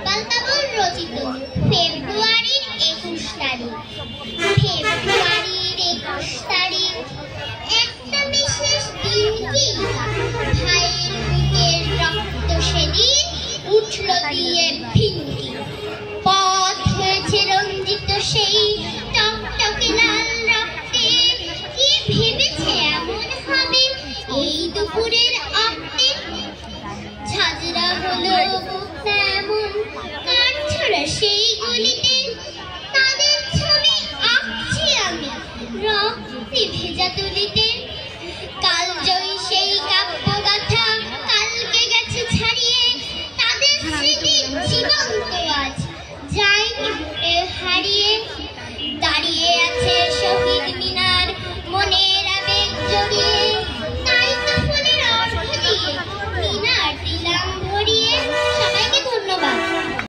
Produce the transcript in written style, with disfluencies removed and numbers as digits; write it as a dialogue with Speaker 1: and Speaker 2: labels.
Speaker 1: ইকবাল বাবুর রচিত ফেব্রুয়ারির 21 তারিখ। ফেব্রুয়ারির 21 তারিখ একটা বিশেষ দিন কি, ভাইয়ের বুকের রক্ত সেদিন উঠল দিয়ে ভিঙ্গি। পথ হয়েছে রঞ্জিত সেই টকটকে লাল রক্তে। কি ভেবেছে এমন হবে এই দুপুরের অক্তে? ঝাঁঝরা হলো বুকটা এমন কাঠছড়া সেই গলিতে। তাদের ছবি আঁকছি আমি রক্তে ভেজা তুলিতে। কালজয়ী সেই কাব্যগাথা কালকে গেছে ছাড়িয়ে। তাদের স্মৃতি জীবন্ত আজ যায়নি ভুলে হারিয়ে। দাঁড়িয়ে আছে শহীদ মিনার মনের আবেগ জড়িয়ে।